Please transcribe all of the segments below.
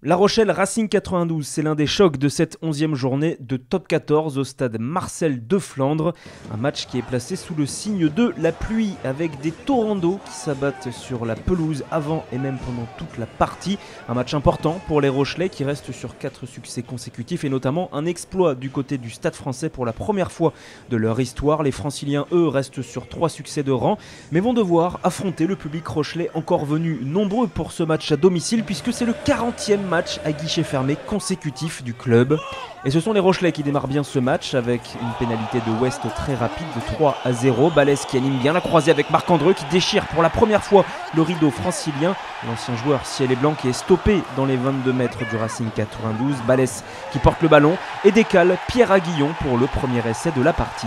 La Rochelle Racing 92, c'est l'un des chocs de cette 11e journée de top 14 au stade Marcel de Flandre. Un match qui est placé sous le signe de la pluie avec des torrents d'eau qui s'abattent sur la pelouse avant et même pendant toute la partie. Un match important pour les Rochelais qui restent sur 4 succès consécutifs et notamment un exploit du côté du Stade français pour la première fois de leur histoire. Les Franciliens, eux, restent sur 3 succès de rang mais vont devoir affronter le public rochelais encore venu nombreux pour ce match à domicile puisque c'est le 40e match à guichet fermé consécutif du club. Et ce sont les Rochelais qui démarrent bien ce match avec une pénalité de West très rapide de 3-0. Balès qui anime bien la croisée avec Marc-Andreu qui déchire pour la première fois le rideau francilien. L'ancien joueur ciel et blanc qui est stoppé dans les 22 mètres du Racing 92. Balès qui porte le ballon et décale Pierre Aguillon pour le premier essai de la partie.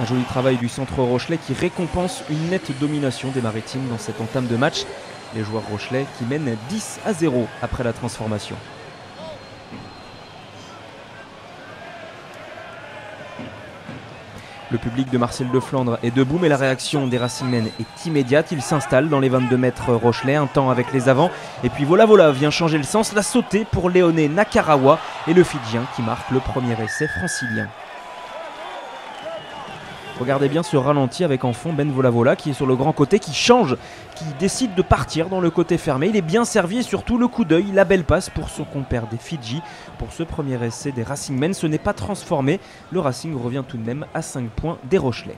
Un joli travail du centre rochelais qui récompense une nette domination des Maritimes dans cette entame de match. Les joueurs rochelais qui mènent 10-0 après la transformation. Le public de Marcel de Flandre est debout, mais la réaction des Racingmen est immédiate. Il s'installe dans les 22 mètres rochelais, un temps avec les avants. Et puis Voilà vient changer le sens, la sautée pour Léoné Nakarawa et le Fidjien qui marque le premier essai francilien. Regardez bien ce ralenti avec en fond Ben Voilà qui est sur le grand côté, qui change, qui décide de partir dans le côté fermé. Il est bien servi et surtout le coup d'œil, la belle passe pour son compère des Fidji. Pour ce premier essai des Racingmen, ce n'est pas transformé. Le Racing revient tout de même à 5 points des Rochelais.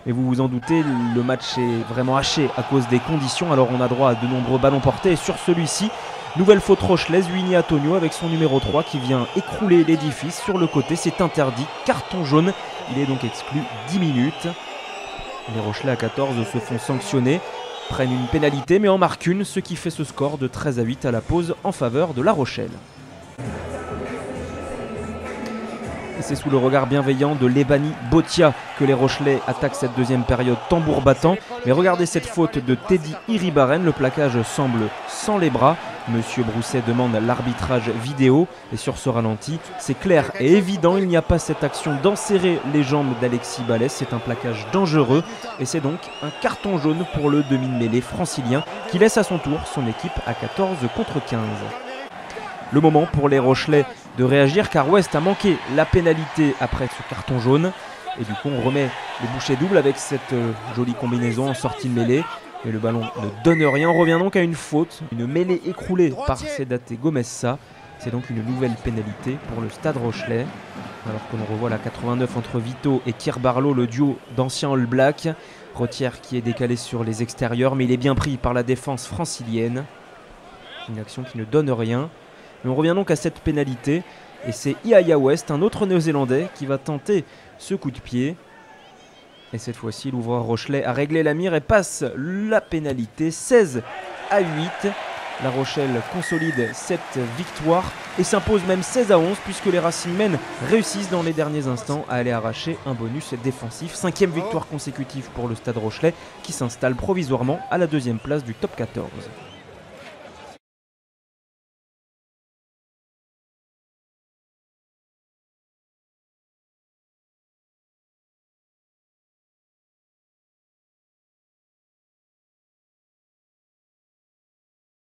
Mais vous vous en doutez, le match est vraiment haché à cause des conditions. Alors on a droit à de nombreux ballons portés et sur celui-ci, nouvelle faute rochelaise, Winnie Antonio avec son numéro 3 qui vient écrouler l'édifice sur le côté. C'est interdit, carton jaune, il est donc exclu 10 minutes. Les Rochelais à 14 se font sanctionner, prennent une pénalité mais en marquent une, ce qui fait ce score de 13-8 à la pause en faveur de La Rochelle. Et c'est sous le regard bienveillant de Lebani Botia que les Rochelais attaquent cette deuxième période tambour battant. Mais regardez cette faute de Teddy Iribaren, le plaquage semble sans les bras. Monsieur Brousset demande l'arbitrage vidéo et sur ce ralenti, c'est clair et évident, il n'y a pas cette action d'enserrer les jambes d'Alexis Balès. C'est un plaquage dangereux et c'est donc un carton jaune pour le demi-mêlée francilien qui laisse à son tour son équipe à 14 contre 15. Le moment pour les Rochelais de réagir car West a manqué la pénalité après ce carton jaune. Et du coup on remet les bouchées doubles avec cette jolie combinaison en sortie de mêlée. Mais le ballon ne donne rien. On revient donc à une faute, une mêlée écroulée par Sedate Gomessa. C'est donc une nouvelle pénalité pour le Stade Rochelais. Alors que l'on revoit la 89 entre Vito et Kier Barlow, le duo d'anciens All Blacks. Retière qui est décalé sur les extérieurs mais il est bien pris par la défense francilienne. Une action qui ne donne rien. Mais on revient donc à cette pénalité et c'est Iaya West, un autre néo-zélandais qui va tenter ce coup de pied. Et cette fois-ci, l'ouvreur rochelais a réglé la mire et passe la pénalité 16-8. La Rochelle consolide cette victoire et s'impose même 16-11 puisque les Racingmen réussissent dans les derniers instants à aller arracher un bonus défensif. 5e victoire consécutive pour le Stade Rochelais qui s'installe provisoirement à la 2e place du top 14.